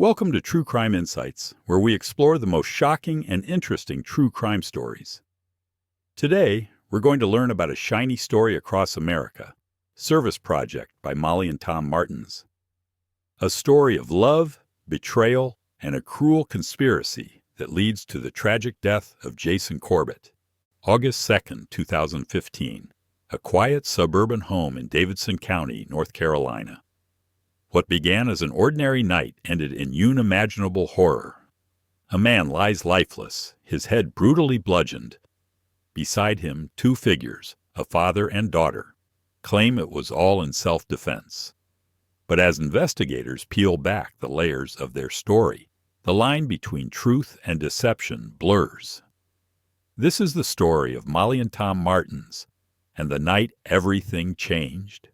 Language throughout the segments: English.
Welcome to True Crime Insights, where we explore the most shocking and interesting true crime stories. Today, we're going to learn about a shiny story across America, Service Project by Molly and Tom Martins. A story of love, betrayal, and a cruel conspiracy that leads to the tragic death of Jason Corbett, August 2, 2015, a quiet suburban home in Davidson County, North Carolina. What began as an ordinary night ended in unimaginable horror. A man lies lifeless, his head brutally bludgeoned. Beside him, two figures, a father and daughter, claim it was all in self-defense. But as investigators peel back the layers of their story, the line between truth and deception blurs. This is the story of Molly and Tom Martins, and the night everything changed.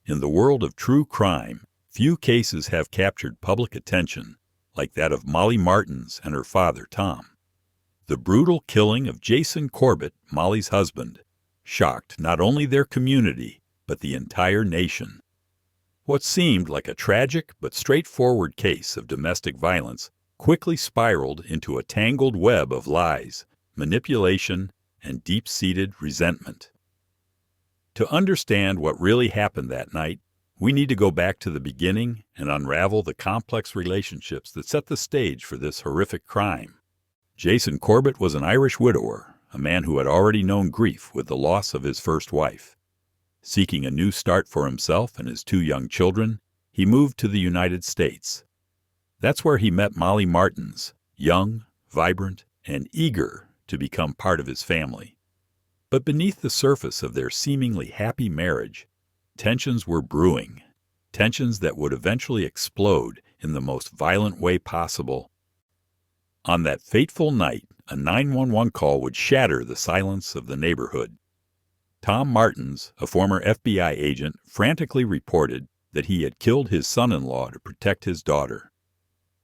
In the world of true crime, few cases have captured public attention like that of Molly Martins and her father, Tom. The brutal killing of Jason Corbett, Molly's husband, shocked not only their community, but the entire nation. What seemed like a tragic but straightforward case of domestic violence quickly spiraled into a tangled web of lies, manipulation, and deep-seated resentment. To understand what really happened that night, we need to go back to the beginning and unravel the complex relationships that set the stage for this horrific crime. Jason Corbett was an Irish widower, a man who had already known grief with the loss of his first wife. Seeking a new start for himself and his two young children, he moved to the United States. That's where he met Molly Martins, young, vibrant, and eager to become part of his family. But beneath the surface of their seemingly happy marriage, tensions were brewing, tensions that would eventually explode in the most violent way possible. On that fateful night, a 911 call would shatter the silence of the neighborhood. Tom Martins, a former FBI agent, frantically reported that he had killed his son-in-law to protect his daughter.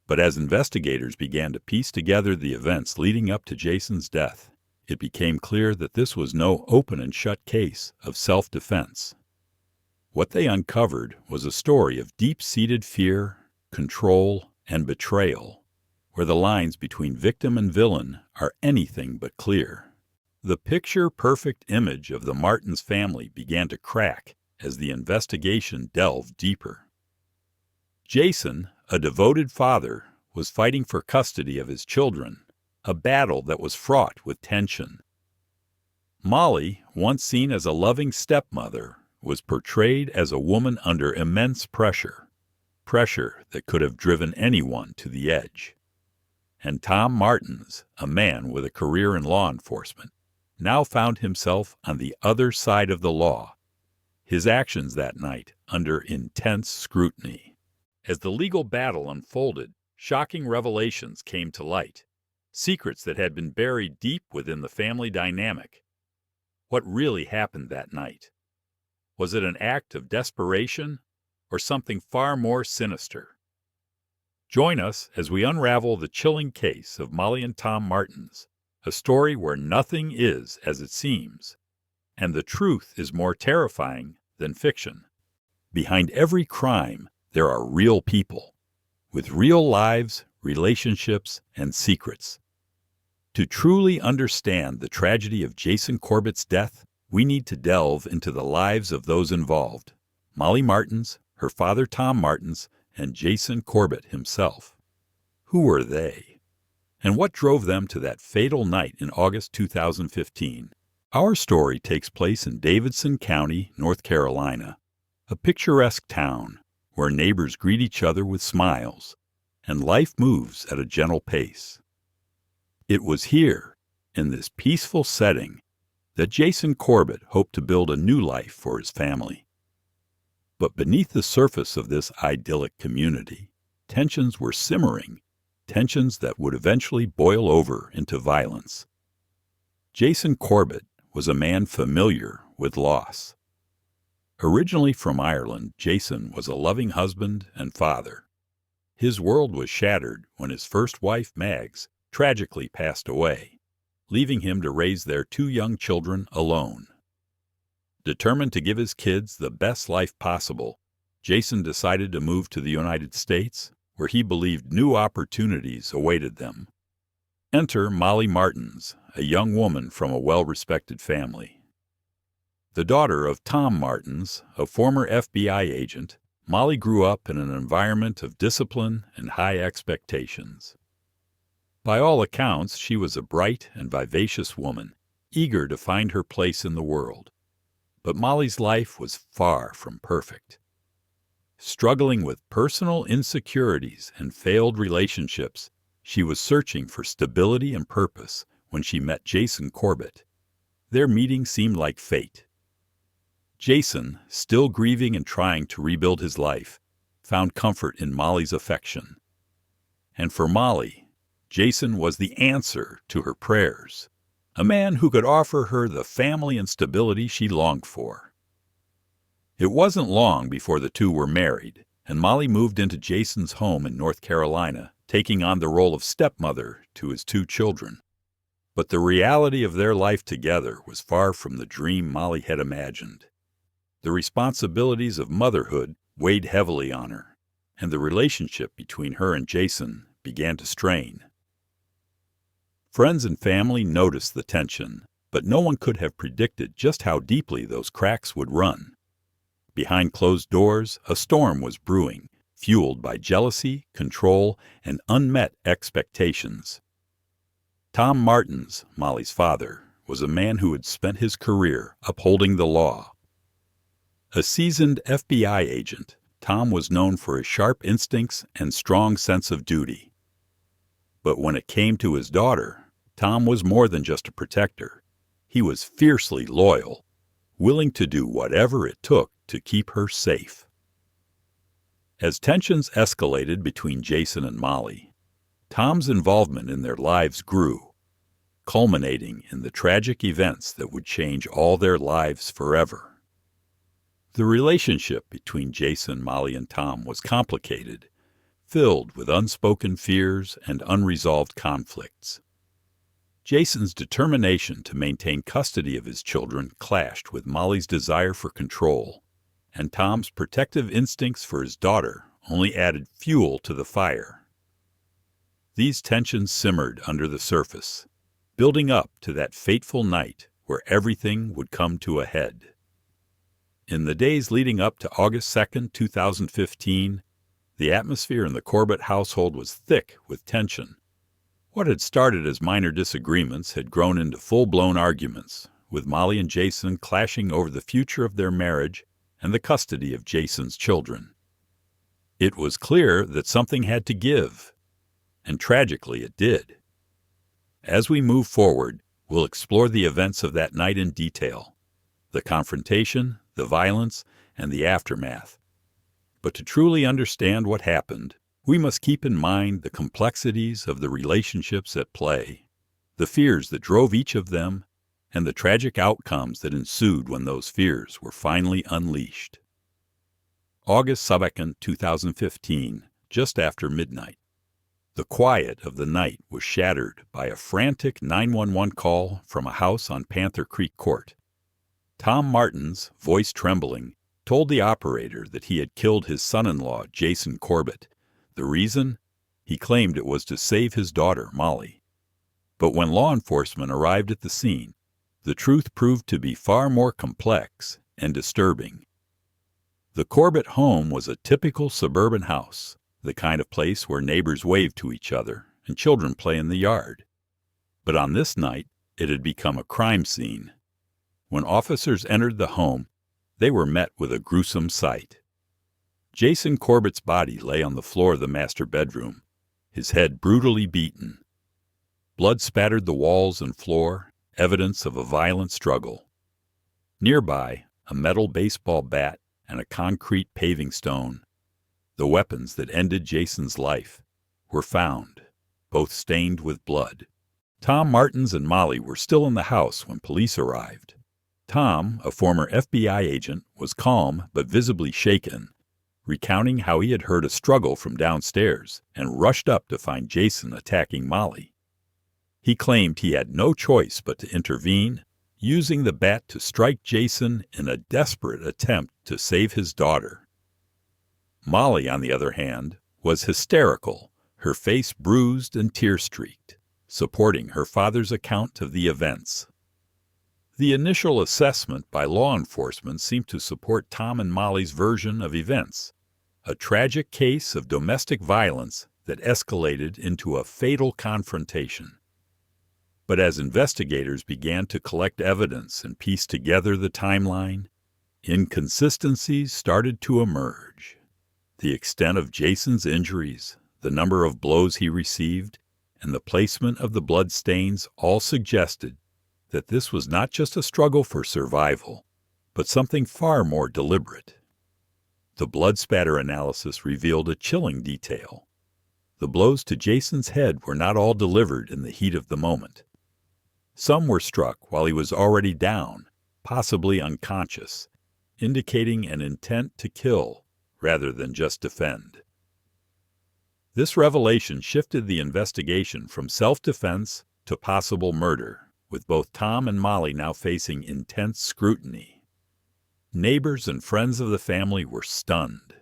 But as investigators began to piece together the events leading up to Jason's death, it became clear that this was no open and shut case of self-defense. What they uncovered was a story of deep-seated fear, control, and betrayal, where the lines between victim and villain are anything but clear. The picture-perfect image of the Martins family began to crack as the investigation delved deeper. Jason, a devoted father, was fighting for custody of his children, a battle that was fraught with tension. Molly, once seen as a loving stepmother, was portrayed as a woman under immense pressure that could have driven anyone to the edge. And Tom Martins, a man with a career in law enforcement, now found himself on the other side of the law, his actions that night under intense scrutiny. As the legal battle unfolded, shocking revelations came to light, secrets that had been buried deep within the family dynamic. What really happened that night? Was it an act of desperation or something far more sinister? Join us as we unravel the chilling case of Molly and Tom Martins, a story where nothing is as it seems, and the truth is more terrifying than fiction. Behind every crime, there are real people, with real lives, relationships, and secrets. To truly understand the tragedy of Jason Corbett's death, we need to delve into the lives of those involved: Molly Martins, her father Tom Martins, and Jason Corbett himself. Who were they? And what drove them to that fatal night in August 2015? Our story takes place in Davidson County, North Carolina, a picturesque town where neighbors greet each other with smiles, and life moves at a gentle pace. It was here, in this peaceful setting, that Jason Corbett hoped to build a new life for his family. But beneath the surface of this idyllic community, tensions were simmering, tensions that would eventually boil over into violence. Jason Corbett was a man familiar with loss. Originally from Ireland, Jason was a loving husband and father. His world was shattered when his first wife, Mags, tragically passed away, leaving him to raise their two young children alone. Determined to give his kids the best life possible, Jason decided to move to the United States, where he believed new opportunities awaited them. Enter Molly Martins, a young woman from a well-respected family. The daughter of Tom Martins, a former FBI agent, Molly grew up in an environment of discipline and high expectations. By all accounts, she was a bright and vivacious woman, eager to find her place in the world. But Molly's life was far from perfect. Struggling with personal insecurities and failed relationships, she was searching for stability and purpose when she met Jason Corbett. Their meeting seemed like fate. Jason, still grieving and trying to rebuild his life, found comfort in Molly's affection. And for Molly, Jason was the answer to her prayers, a man who could offer her the family and stability she longed for. It wasn't long before the two were married, and Molly moved into Jason's home in North Carolina, taking on the role of stepmother to his two children. But the reality of their life together was far from the dream Molly had imagined. The responsibilities of motherhood weighed heavily on her, and the relationship between her and Jason began to strain. Friends and family noticed the tension, but no one could have predicted just how deeply those cracks would run. Behind closed doors, a storm was brewing, fueled by jealousy, control, and unmet expectations. Tom Martins, Molly's father, was a man who had spent his career upholding the law. A seasoned FBI agent, Tom was known for his sharp instincts and strong sense of duty. But when it came to his daughter, Tom was more than just a protector. He was fiercely loyal, willing to do whatever it took to keep her safe. As tensions escalated between Jason and Molly, Tom's involvement in their lives grew, culminating in the tragic events that would change all their lives forever. The relationship between Jason, Molly, and Tom was complicated, filled with unspoken fears and unresolved conflicts. Jason's determination to maintain custody of his children clashed with Molly's desire for control, and Tom's protective instincts for his daughter only added fuel to the fire. These tensions simmered under the surface, building up to that fateful night where everything would come to a head. In the days leading up to August 2, 2015, the atmosphere in the Corbett household was thick with tension. What had started as minor disagreements had grown into full-blown arguments, with Molly and Jason clashing over the future of their marriage and the custody of Jason's children. It was clear that something had to give, and tragically it did. As we move forward, we'll explore the events of that night in detail, the confrontation, the violence, and the aftermath. But to truly understand what happened, we must keep in mind the complexities of the relationships at play, the fears that drove each of them, and the tragic outcomes that ensued when those fears were finally unleashed. August 2, 2015, just after midnight. The quiet of the night was shattered by a frantic 911 call from a house on Panther Creek Court. Tom Martins, voice trembling, told the operator that he had killed his son-in-law, Jason Corbett. The reason? He claimed it was to save his daughter, Molly. But when law enforcement arrived at the scene, the truth proved to be far more complex and disturbing. The Corbett home was a typical suburban house, the kind of place where neighbors wave to each other and children play in the yard. But on this night, it had become a crime scene. When officers entered the home, they were met with a gruesome sight. Jason Corbett's body lay on the floor of the master bedroom, his head brutally beaten. Blood spattered the walls and floor, evidence of a violent struggle. Nearby, a metal baseball bat and a concrete paving stone, the weapons that ended Jason's life, were found, both stained with blood. Tom Martins and Molly were still in the house when police arrived. Tom, a former FBI agent, was calm but visibly shaken, recounting how he had heard a struggle from downstairs and rushed up to find Jason attacking Molly. He claimed he had no choice but to intervene, using the bat to strike Jason in a desperate attempt to save his daughter. Molly, on the other hand, was hysterical, her face bruised and tear-streaked, supporting her father's account of the events. The initial assessment by law enforcement seemed to support Tom and Molly's version of events, a tragic case of domestic violence that escalated into a fatal confrontation. But as investigators began to collect evidence and piece together the timeline, inconsistencies started to emerge. The extent of Jason's injuries, the number of blows he received, and the placement of the blood stains all suggested that this was not just a struggle for survival, but something far more deliberate. The blood spatter analysis revealed a chilling detail. The blows to Jason's head were not all delivered in the heat of the moment. Some were struck while he was already down, possibly unconscious, indicating an intent to kill rather than just defend. This revelation shifted the investigation from self-defense to possible murder, with both Tom and Molly now facing intense scrutiny. Neighbors and friends of the family were stunned.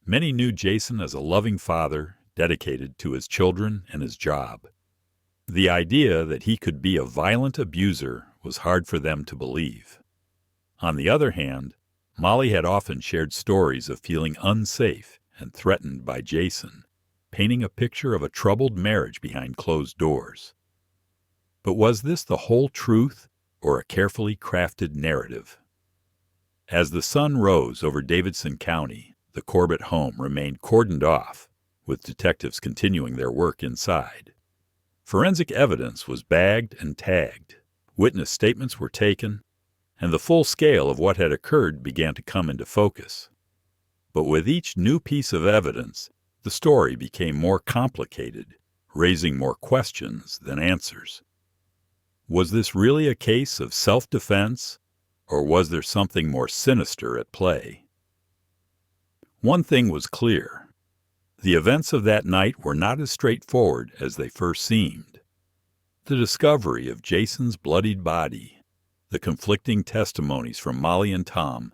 Many knew Jason as a loving father dedicated to his children and his job. The idea that he could be a violent abuser was hard for them to believe. On the other hand, Molly had often shared stories of feeling unsafe and threatened by Jason, painting a picture of a troubled marriage behind closed doors. But was this the whole truth or a carefully crafted narrative? As the sun rose over Davidson County, the Corbett home remained cordoned off, with detectives continuing their work inside. Forensic evidence was bagged and tagged, witness statements were taken, and the full scale of what had occurred began to come into focus. But with each new piece of evidence, the story became more complicated, raising more questions than answers. Was this really a case of self-defense, or was there something more sinister at play? One thing was clear. The events of that night were not as straightforward as they first seemed. The discovery of Jason's bloodied body, the conflicting testimonies from Molly and Tom,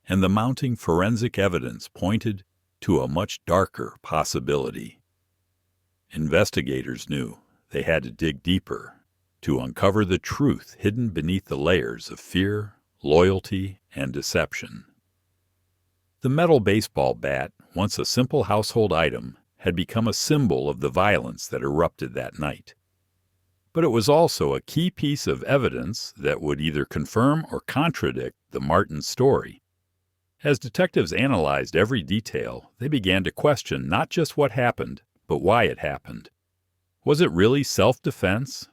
and the mounting forensic evidence pointed to a much darker possibility. Investigators knew they had to dig deeper to uncover the truth hidden beneath the layers of fear, loyalty, and deception. The metal baseball bat, once a simple household item, had become a symbol of the violence that erupted that night. But it was also a key piece of evidence that would either confirm or contradict the Martin story. As detectives analyzed every detail, they began to question not just what happened, but why it happened. Was it really self-defense,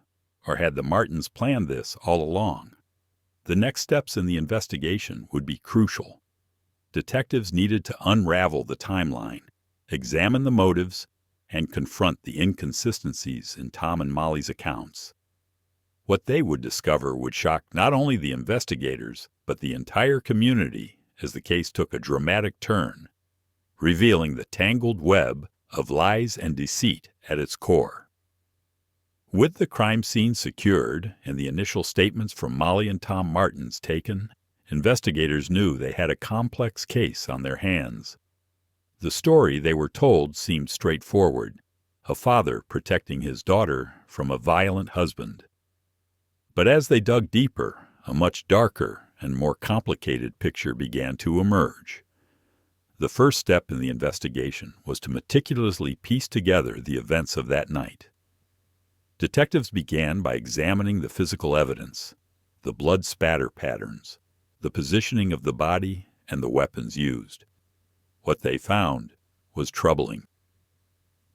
or had the Martins planned this all along? The next steps in the investigation would be crucial. Detectives needed to unravel the timeline, examine the motives, and confront the inconsistencies in Tom and Molly's accounts. What they would discover would shock not only the investigators, but the entire community as the case took a dramatic turn, revealing the tangled web of lies and deceit at its core. With the crime scene secured and the initial statements from Molly and Tom Martins taken, investigators knew they had a complex case on their hands. The story they were told seemed straightforward, a father protecting his daughter from a violent husband. But as they dug deeper, a much darker and more complicated picture began to emerge. The first step in the investigation was to meticulously piece together the events of that night. Detectives began by examining the physical evidence, the blood spatter patterns, the positioning of the body, and the weapons used. What they found was troubling.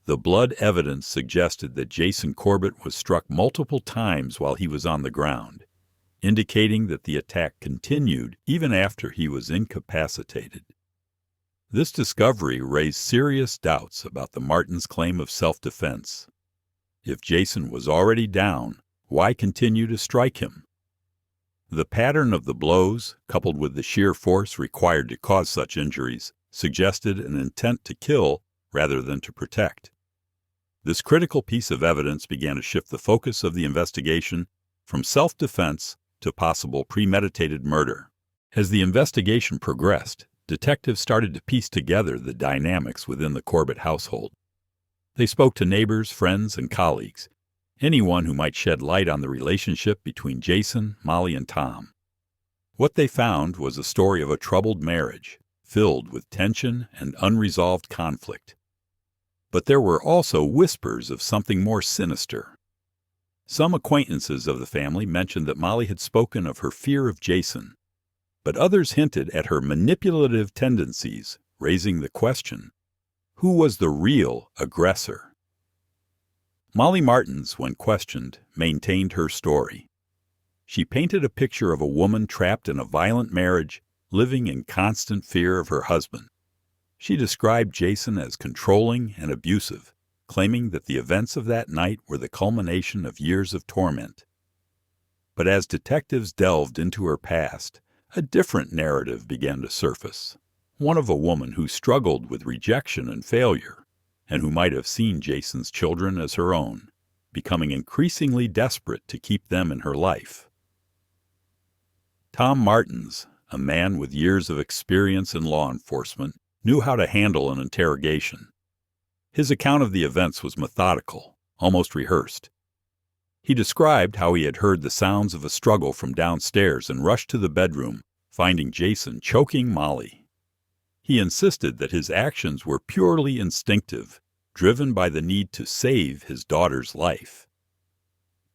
The blood evidence suggested that Jason Corbett was struck multiple times while he was on the ground, indicating that the attack continued even after he was incapacitated. This discovery raised serious doubts about the Martins' claim of self-defense. If Jason was already down, why continue to strike him? The pattern of the blows, coupled with the sheer force required to cause such injuries, suggested an intent to kill rather than to protect. This critical piece of evidence began to shift the focus of the investigation from self-defense to possible premeditated murder. As the investigation progressed, detectives started to piece together the dynamics within the Corbett household. They spoke to neighbors, friends, and colleagues, anyone who might shed light on the relationship between Jason, Molly, and Tom. What they found was a story of a troubled marriage, filled with tension and unresolved conflict. But there were also whispers of something more sinister. Some acquaintances of the family mentioned that Molly had spoken of her fear of Jason, but others hinted at her manipulative tendencies, raising the question, who was the real aggressor? Molly Martins, when questioned, maintained her story. She painted a picture of a woman trapped in a violent marriage, living in constant fear of her husband. She described Jason as controlling and abusive, claiming that the events of that night were the culmination of years of torment. But as detectives delved into her past, a different narrative began to surface, one of a woman who struggled with rejection and failure, and who might have seen Jason's children as her own, becoming increasingly desperate to keep them in her life. Tom Martins, a man with years of experience in law enforcement, knew how to handle an interrogation. His account of the events was methodical, almost rehearsed. He described how he had heard the sounds of a struggle from downstairs and rushed to the bedroom, finding Jason choking Molly. He insisted that his actions were purely instinctive, driven by the need to save his daughter's life.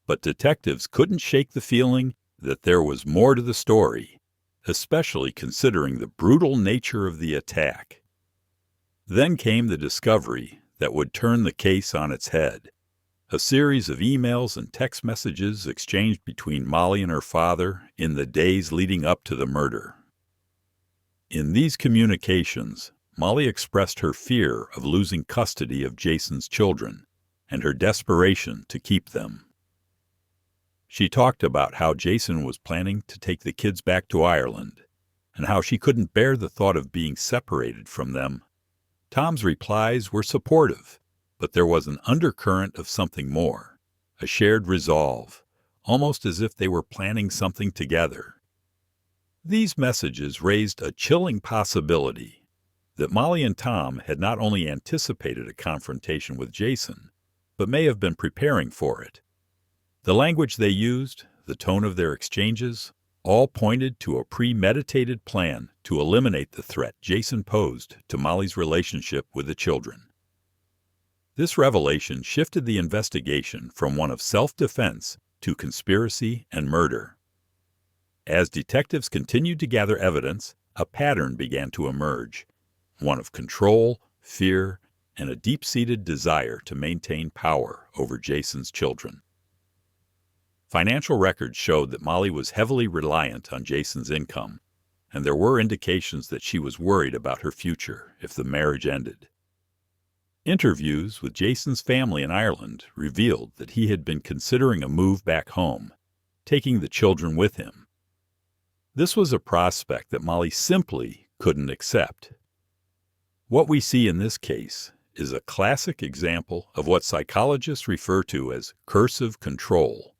But detectives couldn't shake the feeling that there was more to the story, especially considering the brutal nature of the attack. Then came the discovery that would turn the case on its head. A series of emails and text messages exchanged between Molly and her father in the days leading up to the murder. In these communications, Molly expressed her fear of losing custody of Jason's children and her desperation to keep them. She talked about how Jason was planning to take the kids back to Ireland, and how she couldn't bear the thought of being separated from them. Tom's replies were supportive, but there was an undercurrent of something more, a shared resolve, almost as if they were planning something together. These messages raised a chilling possibility that Molly and Tom had not only anticipated a confrontation with Jason, but may have been preparing for it. The language they used, the tone of their exchanges, all pointed to a premeditated plan to eliminate the threat Jason posed to Molly's relationship with the children. This revelation shifted the investigation from one of self-defense to conspiracy and murder. As detectives continued to gather evidence, a pattern began to emerge, one of control, fear, and a deep-seated desire to maintain power over Jason's children. Financial records showed that Molly was heavily reliant on Jason's income, and there were indications that she was worried about her future if the marriage ended. Interviews with Jason's family in Ireland revealed that he had been considering a move back home, taking the children with him. This was a prospect that Molly simply couldn't accept. What we see in this case is a classic example of what psychologists refer to as coercive control.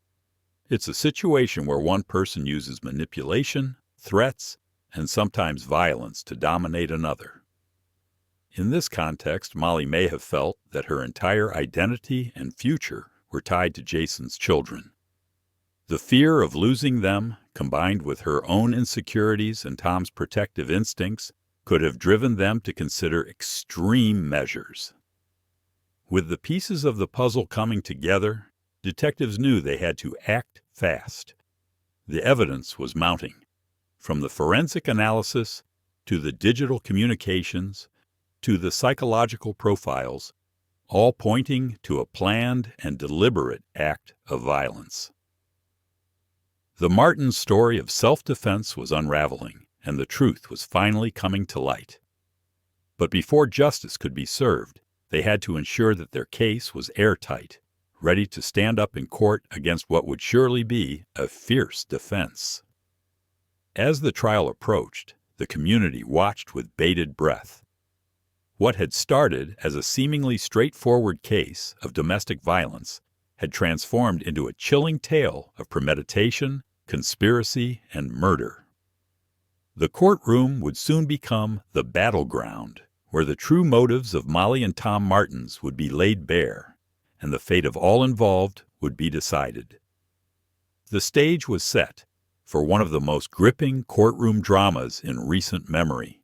It's a situation where one person uses manipulation, threats, and sometimes violence to dominate another. In this context, Molly may have felt that her entire identity and future were tied to Jason's children. The fear of losing them, combined with her own insecurities and Tom's protective instincts, could have driven them to consider extreme measures. With the pieces of the puzzle coming together, detectives knew they had to act fast. The evidence was mounting, from the forensic analysis to the digital communications to the psychological profiles, all pointing to a planned and deliberate act of violence. The Martins story of self-defense was unraveling, and the truth was finally coming to light. But before justice could be served, they had to ensure that their case was airtight, ready to stand up in court against what would surely be a fierce defense. As the trial approached, the community watched with bated breath. What had started as a seemingly straightforward case of domestic violence had transformed into a chilling tale of premeditation, conspiracy, and murder. The courtroom would soon become the battleground, where the true motives of Molly and Tom Martins would be laid bare, and the fate of all involved would be decided. The stage was set for one of the most gripping courtroom dramas in recent memory.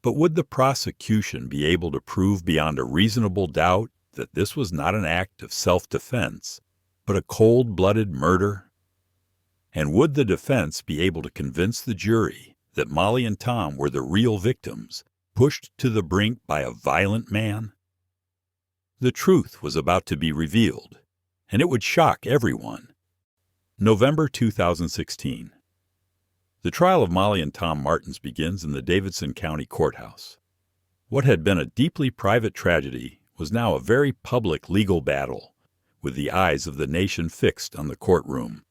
But would the prosecution be able to prove beyond a reasonable doubt that this was not an act of self-defense, but a cold-blooded murder? And would the defense be able to convince the jury that Molly and Tom were the real victims, pushed to the brink by a violent man? The truth was about to be revealed, and it would shock everyone. November 2016. The trial of Molly and Tom Martins begins in the Davidson County Courthouse. What had been a deeply private tragedy was now a very public legal battle, with the eyes of the nation fixed on the courtroom.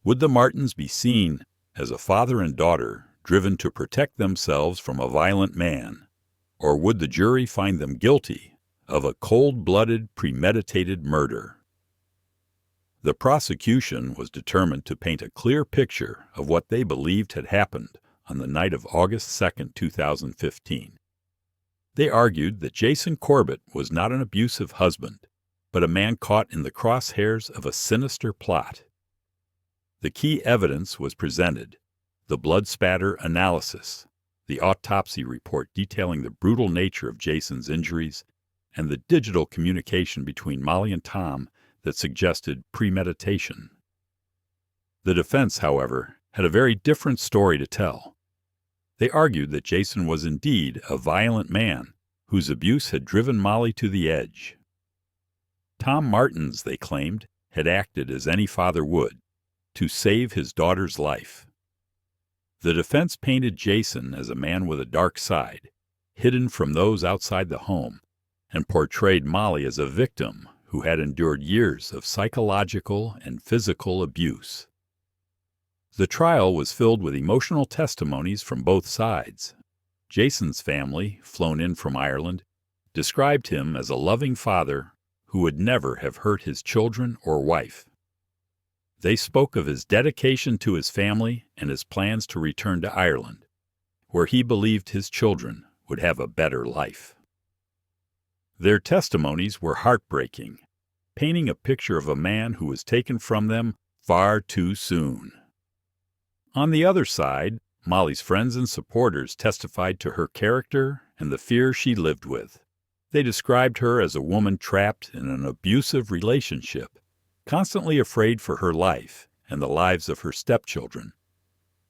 Would the Martins be seen as a father and daughter driven to protect themselves from a violent man, or would the jury find them guilty of a cold-blooded, premeditated murder? The prosecution was determined to paint a clear picture of what they believed had happened on the night of August 2, 2015. They argued that Jason Corbett was not an abusive husband, but a man caught in the crosshairs of a sinister plot. The key evidence was presented: the blood spatter analysis, the autopsy report detailing the brutal nature of Jason's injuries, and the digital communication between Molly and Tom that suggested premeditation. The defense, however, had a very different story to tell. They argued that Jason was indeed a violent man whose abuse had driven Molly to the edge. Tom Martins, they claimed, had acted as any father would, to save his daughter's life. The defense painted Jason as a man with a dark side, hidden from those outside the home, and portrayed Molly as a victim who had endured years of psychological and physical abuse. The trial was filled with emotional testimonies from both sides. Jason's family, flown in from Ireland, described him as a loving father who would never have hurt his children or wife. They spoke of his dedication to his family and his plans to return to Ireland, where he believed his children would have a better life. Their testimonies were heartbreaking, painting a picture of a man who was taken from them far too soon. On the other side, Molly's friends and supporters testified to her character and the fear she lived with. They described her as a woman trapped in an abusive relationship, constantly afraid for her life and the lives of her stepchildren.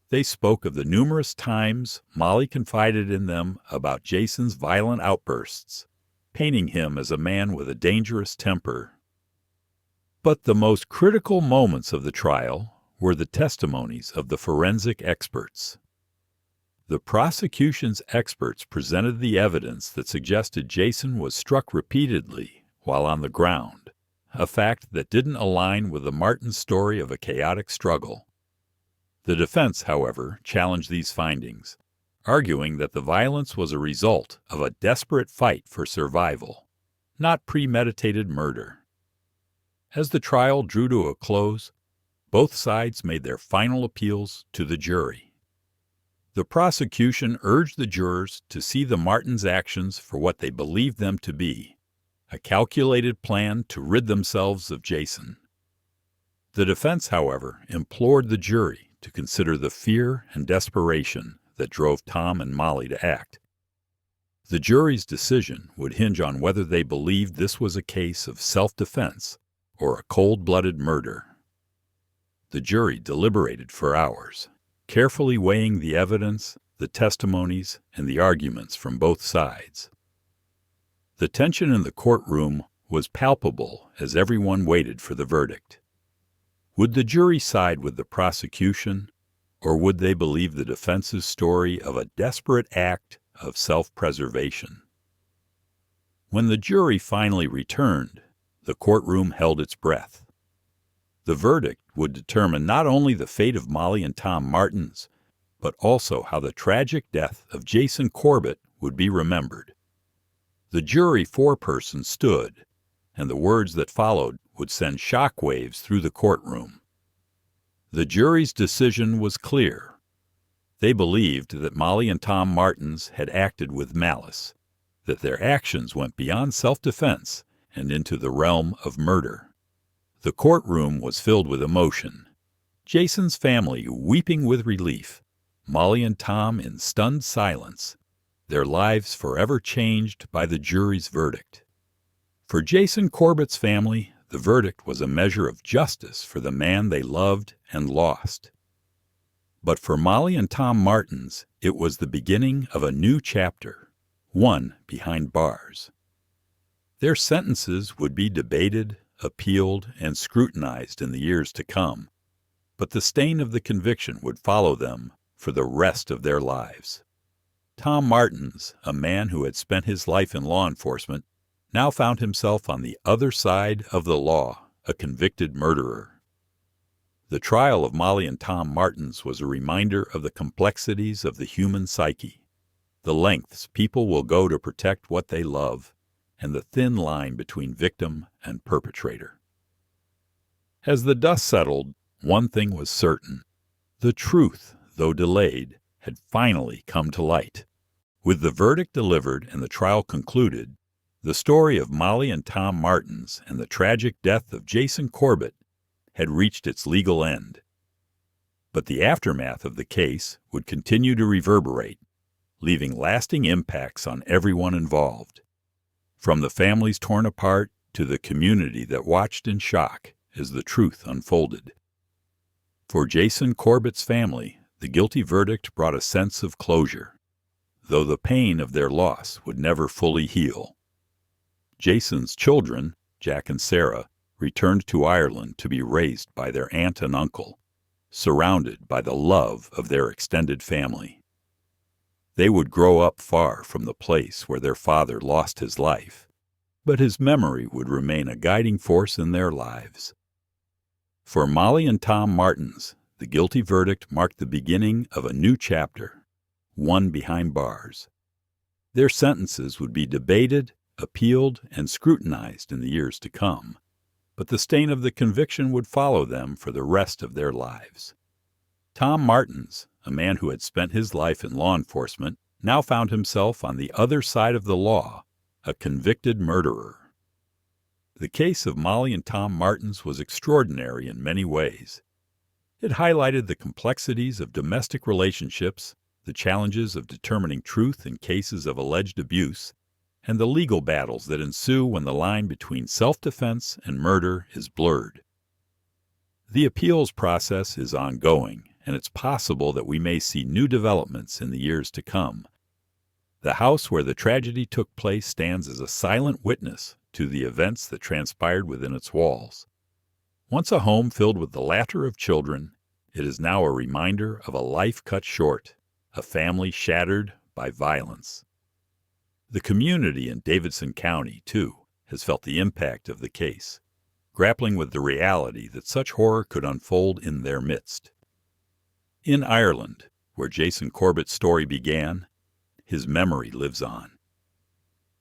They spoke of the numerous times Molly confided in them about Jason's violent outbursts, painting him as a man with a dangerous temper. But the most critical moments of the trial were the testimonies of the forensic experts. The prosecution's experts presented the evidence that suggested Jason was struck repeatedly while on the ground, a fact that didn't align with the Martins' story of a chaotic struggle. The defense, however, challenged these findings, arguing that the violence was a result of a desperate fight for survival, not premeditated murder. As the trial drew to a close, both sides made their final appeals to the jury. The prosecution urged the jurors to see the Martins' actions for what they believed them to be: a calculated plan to rid themselves of Jason. The defense, however, implored the jury to consider the fear and desperation that drove Tom and Molly to act. The jury's decision would hinge on whether they believed this was a case of self-defense or a cold-blooded murder. The jury deliberated for hours, carefully weighing the evidence, the testimonies, and the arguments from both sides. The tension in the courtroom was palpable as everyone waited for the verdict. Would the jury side with the prosecution, or would they believe the defense's story of a desperate act of self-preservation? When the jury finally returned, the courtroom held its breath. The verdict would determine not only the fate of Molly and Tom Martins, but also how the tragic death of Jason Corbett would be remembered. The jury foreperson stood, and the words that followed would send shockwaves through the courtroom. The jury's decision was clear. They believed that Molly and Tom Martins had acted with malice, that their actions went beyond self-defense and into the realm of murder. The courtroom was filled with emotion. Jason's family weeping with relief, Molly and Tom in stunned silence, their lives forever changed by the jury's verdict. For Jason Corbett's family, the verdict was a measure of justice for the man they loved and lost. But for Molly and Tom Martins, it was the beginning of a new chapter, one behind bars. Their sentences would be debated, appealed, and scrutinized in the years to come, but the stain of the conviction would follow them for the rest of their lives. Tom Martins, a man who had spent his life in law enforcement, now found himself on the other side of the law, a convicted murderer. The trial of Molly and Tom Martins was a reminder of the complexities of the human psyche, the lengths people will go to protect what they love, and the thin line between victim and perpetrator. As the dust settled, one thing was certain. The truth, though delayed, had finally come to light. With the verdict delivered and the trial concluded, the story of Molly and Tom Martins and the tragic death of Jason Corbett had reached its legal end. But the aftermath of the case would continue to reverberate, leaving lasting impacts on everyone involved. From the families torn apart to the community that watched in shock as the truth unfolded. For Jason Corbett's family, the guilty verdict brought a sense of closure, though the pain of their loss would never fully heal. Jason's children, Jack and Sarah, returned to Ireland to be raised by their aunt and uncle, surrounded by the love of their extended family. They would grow up far from the place where their father lost his life, but his memory would remain a guiding force in their lives. For Molly and Tom Martins, the guilty verdict marked the beginning of a new chapter, one behind bars. Their sentences would be debated, appealed, and scrutinized in the years to come, but the stain of the conviction would follow them for the rest of their lives. Tom Martins, a man who had spent his life in law enforcement, now found himself on the other side of the law, a convicted murderer. The case of Molly and Tom Martins was extraordinary in many ways. It highlighted the complexities of domestic relationships, the challenges of determining truth in cases of alleged abuse, and the legal battles that ensue when the line between self-defense and murder is blurred. The appeals process is ongoing, and it's possible that we may see new developments in the years to come. The house where the tragedy took place stands as a silent witness to the events that transpired within its walls. Once a home filled with the laughter of children, it is now a reminder of a life cut short, a family shattered by violence. The community in Davidson County, too, has felt the impact of the case, grappling with the reality that such horror could unfold in their midst. In Ireland, where Jason Corbett's story began, his memory lives on.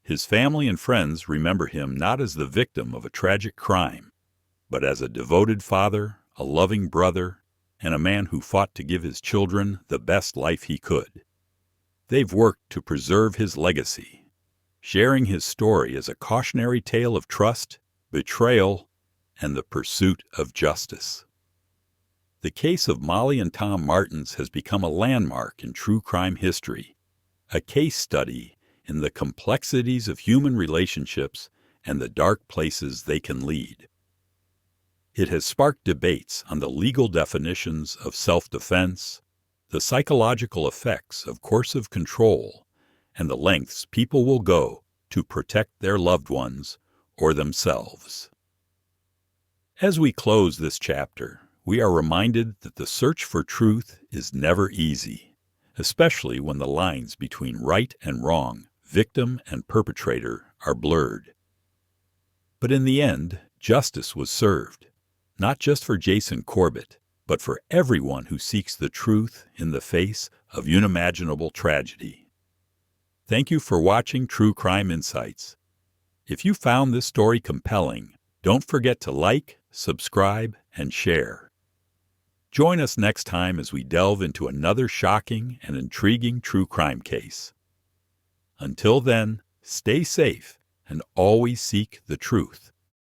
His family and friends remember him not as the victim of a tragic crime, but as a devoted father, a loving brother, and a man who fought to give his children the best life he could. They've worked to preserve his legacy, sharing his story as a cautionary tale of trust, betrayal, and the pursuit of justice. The case of Molly and Tom Martins has become a landmark in true crime history, a case study in the complexities of human relationships and the dark places they can lead. It has sparked debates on the legal definitions of self-defense, the psychological effects of coercive control, and the lengths people will go to protect their loved ones or themselves. As we close this chapter, we are reminded that the search for truth is never easy, especially when the lines between right and wrong, victim and perpetrator, are blurred. But in the end, justice was served, not just for Jason Corbett, but for everyone who seeks the truth in the face of unimaginable tragedy. Thank you for watching True Crime Insights. If you found this story compelling, don't forget to like, subscribe, and share. Join us next time as we delve into another shocking and intriguing true crime case. Until then, stay safe and always seek the truth.